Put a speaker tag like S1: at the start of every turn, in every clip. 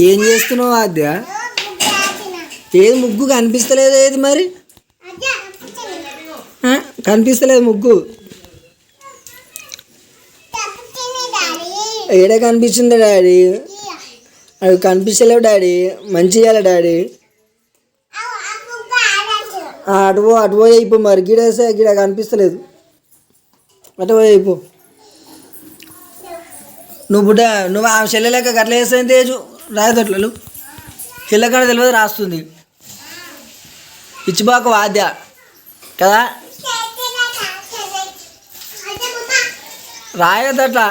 S1: ఏం చేస్తున్నావు ఆద్య? ఏది ముగ్గు కనిపిస్తలేదు, ఏది మరి కనిపిస్తలేదు ముగ్గు. ఏడే కనిపిస్తుంది డాడీ? అవి కనిపిస్తలేవు డాడీ, మంచి చేయాలి డాడీ. అటు పోయి అయిపో మరి, గిడేస్తే గిడ కనిపిస్తలేదు, అటు పోయి అయిపో. నువ్వు ఆ చెల్లెలేక గట్ల వేస్తే తేజు రాయదట్లు చెల్లెకాడ తెలియదు రాస్తుంది. ఇచ్చిబాకు వాద్య కదా రాయదట్లా.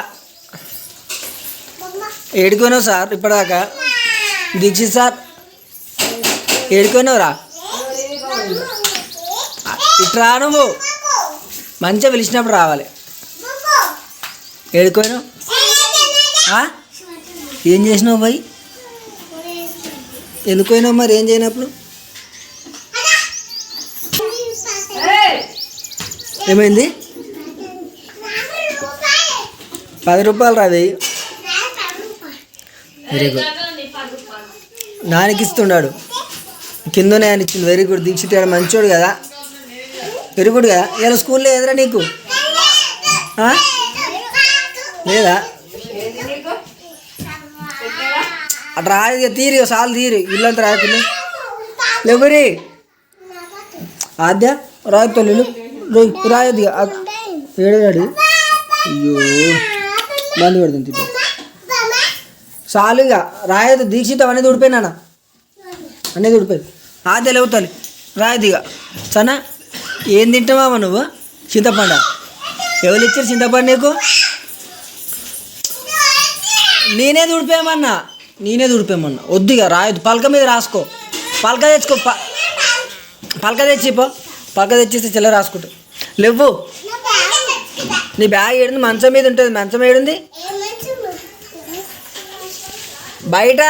S1: ఏడుకోనావు సార్ ఇప్పటిదాకా? దీక్షిత్ సార్ ఏడుకోనావురా? ఇట్రా, నువ్వు మంచిగా పిలిచినప్పుడు రావాలి. ఏడుకోనావు? ఏం చేసినావు భయ్? ఎందుకు పోయినావు మరి ఏం చేయనప్పుడు? ఏమైంది? 10 రూపాయలు రావి. Very good. నానికి ఇస్తున్నాడు, కిందనే ఆయన ఇచ్చింది. Very good. దీక్షిత్ మంచోడు కదా, వెరీ గుడ్ కదా. ఇలా స్కూల్లో ఎదురా నీకు లేదా? అటు రాదు తీరి, సార్లు తీరి, ఇల్లంతా రాకుండా లేవరి. ఆద్య రాయొద్దు తల్లి, రాయొద్దు ఏడాడు. అయ్యో మందు పెడుతుంది చాలుగా, రాయొద్దు. దీక్షిత అనేది ఊడిపోయినా, అనేది ఊడిపోయింది. ఆద్య లేవుతాలి, రాయొద్దు ఇక. సనా ఏం తింటావా నువ్వు? చింతపండు. ఎవరు ఇచ్చారు చింతపండు నీకు? నేనే ఊడిపోయామన్నా, వద్దుగా రాయొద్దు. పలక మీద రాసుకో, పలక తెచ్చుకో, పలక తెచ్చిపో. పలక తెచ్చిస్తే చెల్ల రాసుకుంటా. లేవు, నీ బ్యాగ్ ఏడుంది? మంచం మీద ఉంటుంది. మంచం ఏడుంది? బయట.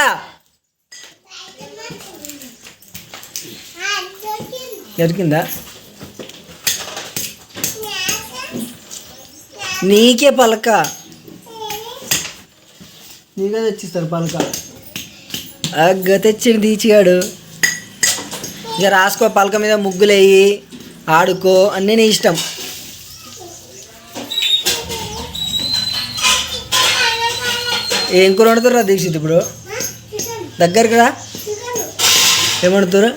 S1: దొరికిందా? నీకే పలక, నీకే తెచ్చిస్తారు పలక. అగ్గ తెచ్చింది తీసిగాడు. ఇక రాసుకో, పలక మీద ముగ్గులేయి, ఆడుకో, అన్నీ నీ ఇష్టం. ఏం కూర వండుతారా దీక్షిత్ ఇప్పుడు? దగ్గరికి రా. ఏం వండుతారు?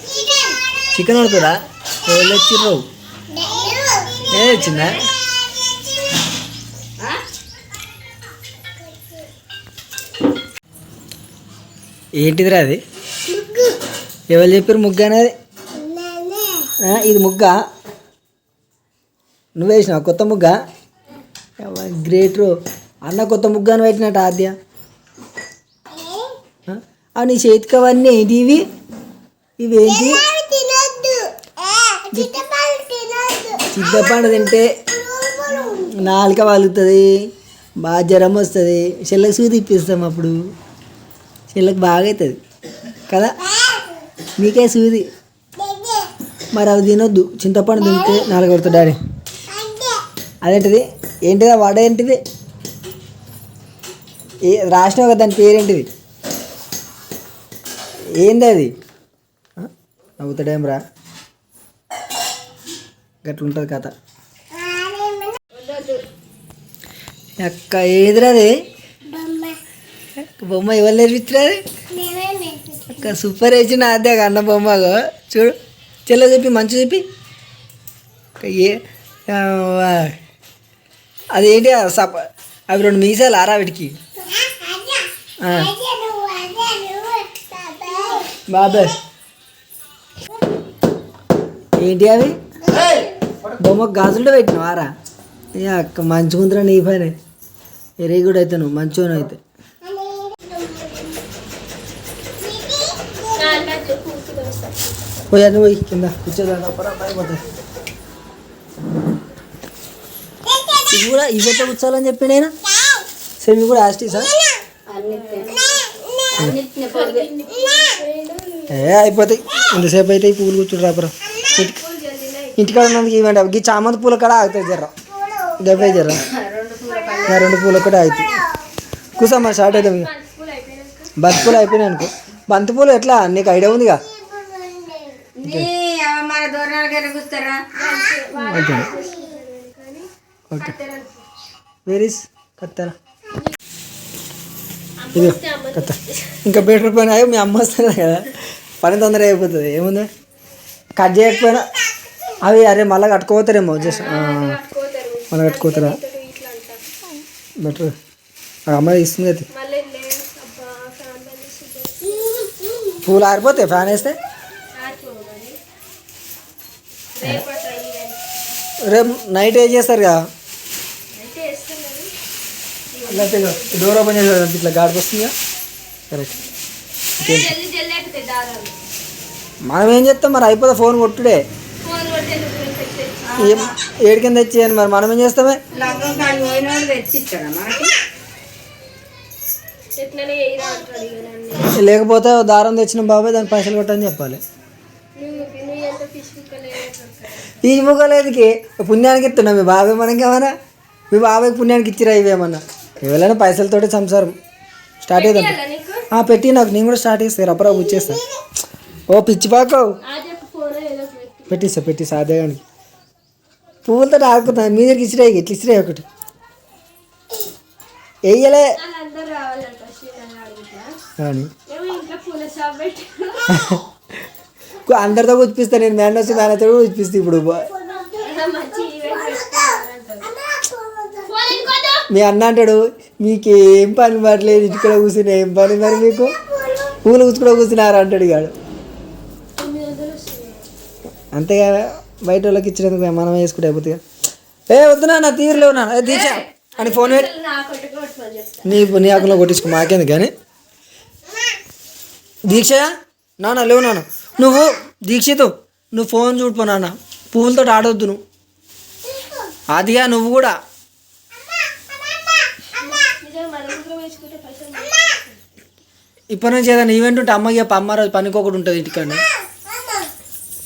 S1: చికెన్ వండుతారా? ఎవరు తెచ్చిర్రు? ఏ తెచ్చిందా? ఏంటిదిరా అది? ఎవరు చెప్పారు ముగ్గు అనేది? ఇది ముగ్గా? నువ్వు వేసినావు కొత్త ముగ్గా? గ్రేట్ రో. అన్న కొత్త ముగ్గు అని పెట్టినట్టు ఆద్య. నీ చేతికి అవన్నీ ఏంటి ఇవి? ఇవేంటి? చింతపండు తింటే నాలుక వాలుతుంది, బాగా జ్వరం వస్తుంది. చెల్లకి సూది ఇప్పిస్తాం, అప్పుడు చెల్లకి బాగా అవుతుంది కదా. నీకే సూది. మరి అవి తినొద్దు, చింతపండు తింటే నాలుగు కొడుతుంది డాడీ. అదేంటిది? ఏంటిది ఆ వడ? ఏంటిది రాసినావు కదా, దాని పేరేంటిది? ఏంది అది? నవ్వుతాడేం రా, గట్ల ఉంటుంది కథ. అక్క ఏదిరాది? బొమ్మ ఎవరు నేర్పించినది? అక్క సూపర్ వేసిన అదే అన్న బొమ్మ. చూడు చెల్ల చెప్పి, మంచి చెప్పి. అదేంటి అవి 2 మీసాలు ఆరా వీటికి? బాబాయ్ ఏంటి అవి? బొమ్మకు గాజులు పెట్టినావు ఆరా? అక్క మంచిగుందిరా నీ పని. Very good. అయితే నువ్వు మంచిగా అయితే పోయా, నువ్వు పోయి కింద కూర్చోదా భయపడుతుంది. ఇవి కూడా ఇవైతే కూర్చోవాలని చెప్పి నేను సేమ్ ఇవి కూడా యాస్టీసా? అయిపోతాయి ఇంతసేపు అయితే. ఈ పూలు కూర్చుంటు రాపరా, ఇంటికాడ ఉన్నందుకు ఇవ్వండి. అవి చామంతి పూల కూడా ఆగుతాయి జర్ర, డెబ్బై జర్ర 2 పూల కూడా అవుతాయి. కూర్చోమ్మా, షార్ట్ అవుతాం. బంతిపూలు అయిపోయినాయి అనుకో. బంతిపూలు ఎట్లా నీకు ఐడియా ఉందిగా? ఓకే వేరీస్ కత్తెర ఇది కత్త ఇంకా బెటర్ పని అయ్యో మీ అమ్మ వస్తుంది కదా, పని తొందరగా అయిపోతుంది. ఏముంది కట్ చేయకపోయినా అవి అరే మళ్ళీ కట్టుకోతారేమో, జస్ట్ మళ్ళీ కట్టుకోతారా బెటర్. అమ్మ ఇస్తుంది కదా పూలు ఆరిపోతాయి ఫ్యాన్ వేస్తే. రేపు నైట్ ఏం చేస్తారు కదా, లేకపోతే డోర్ ఓపెన్ చేసేది ఇట్లా గాడికి వస్తుందిగా. కరెక్ట్. మనం ఏం చేస్తాం మరి, అయిపోతే ఫోన్ కొట్టుడే ఏడు కింద తెచ్చేయను మరి మనం ఏం చేస్తామే. లేకపోతే దారం తెచ్చిన బాబాయ్ దానికి పైసలు కొట్టని చెప్పాలి. పీచి ముక్కలేదుకి పుణ్యానికి ఇస్తున్నా మీ బాబాయ్, మనకేమన్నా మీ బాబాయ్కి పుణ్యానికి ఇచ్చిరా ఇవేమన్నా. ఎవరైనా పైసలతోటి సంసారం స్టార్ట్ అవుతాం. పెట్టి నాకు నేను కూడా స్టార్ట్ చేస్తాను, రబ్బరా వచ్చేస్తా. ఓ పిచ్చి పాకవు పెట్టిస్తా అదేగానికి పువ్వులతో ఆడుకుంటాను. మీ దగ్గరికి ఇచ్చిరా, ఇట్లా ఇచ్చిరా ఒకటి వెయ్యలే కానీ అందరితో కూర్పిస్తాను నేను. మేనస్ మేనతో కూర్పిస్తాను. ఇప్పుడు మీ అన్న అంటాడు మీకేం పని పడలేదు, ఇంటిక్కడ కూర్చుని ఏం పని మరి మీకు, పూలు కూర్చుని కూర్చున్నారు అంటాడు ఇవాడు. అంతేగా బయట వాళ్ళకి ఇచ్చినందుకు మనం వేసుకుంటే అయిపోతుంది. వద్దునా నా తీరులేవు నా దీక్ష అని ఫోన్ పెట్టి నీ ఆకులో కొట్టించుకో మాకేందుకు కానీ. దీక్ష నాన్న లేవు నాన్న, నువ్వు దీక్షతో నువ్వు ఫోన్ చూడిపో నాన్న, పువ్వులతో ఆడవద్దు నువ్వు. అదిగా నువ్వు కూడా ఇప్పటి నుంచి ఏదైనా ఈవెంట్ ఉంటే అమ్మకి అమ్మ రోజు పనికొకటి ఉంటుంది ఇంటికాడ.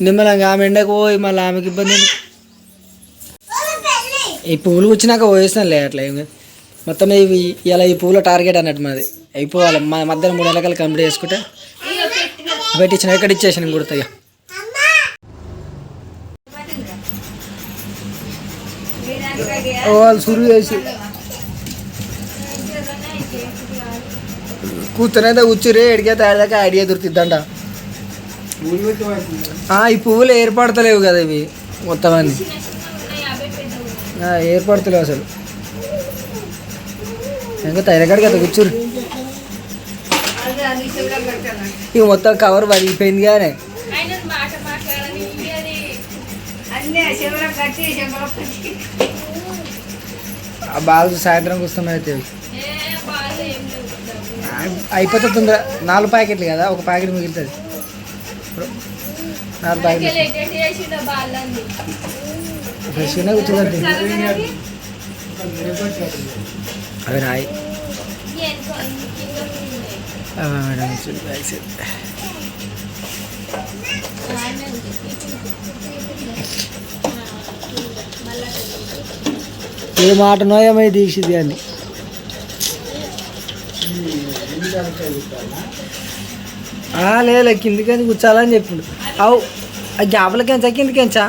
S1: నిమ్మలంగా ఆమె ఎండకు పోయి మళ్ళీ ఆమెకి ఇబ్బంది. ఈ పువ్వులు వచ్చినాక పోయేస్తానులే అట్లా ఏం మొత్తం ఇవి ఇలా ఈ పువ్వుల టార్గెట్ అన్నట్టు మాది అయిపోవాలి. మా మధ్యలో 3 నెలలు కంప్లీట్ చేసుకుంటే పెట్టించిన ఎక్కడ ఇచ్చేసాను కుడతాయి. వాళ్ళు సురు చేసి కూర్చొనైతే కూర్చురే ఎడికైతే ఆడదాకా ఐడియా దొరుకుతుందంట. ఈ పువ్వులు ఏర్పడతలేవు కదా ఇవి మొత్తం అన్ని ఏర్పడతలేవు అసలు. ఇంకా తైరకాడికి అట్లా కూర్చురు. ఇక మొత్తం కవర్ పగిలిపోయింది కానీ ఆ బాగా సాయంత్రం కూర్చున్నాయి అయితే అయిపోతే తొందర. 4 ప్యాకెట్లు కదా, ఒక ప్యాకెట్ మిగులుతుంది. 4 ప్యాకెట్లు ఫ్రెష్గానే కూర్చోదండి. అవి రాయి ఏ మాట నోయమై దీక్షిది అని లేదు కిందికి కూర్చోాలని చెప్పిండు. అవు ఆ గ్యాప్లకెంచా కిందికెంచా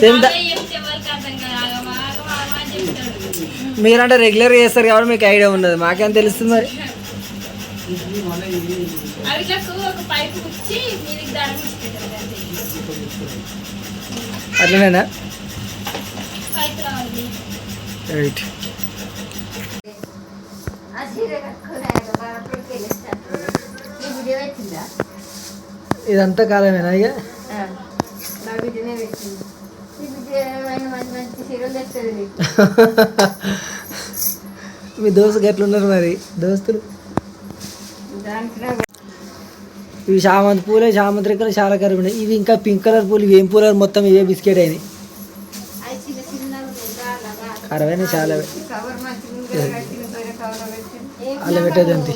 S1: సేమ్ మీరంటే రెగ్యులర్గా చేస్తారు కాబట్టి మీకు ఐడియా ఉండదు, మాకేం తెలుస్తుంది మరి. అట్లనేనా రైట్. ఇదంతా కాలమేనా ఇక మీ దోస్తులు ఎట్లున్నారు మరి దోస్తులు? ఇవి చామంతి పూలే, చామంతి రెక్కలు చాలా కరువు ఉన్నాయి. ఇవి ఇంకా పింక్ కలర్ పూలు, ఇవి ఏం పూలు మొత్తం ఇవే బిస్కెట్ అయినాయి. కరవైనా చాలా అలా పెట్టేది అంతే.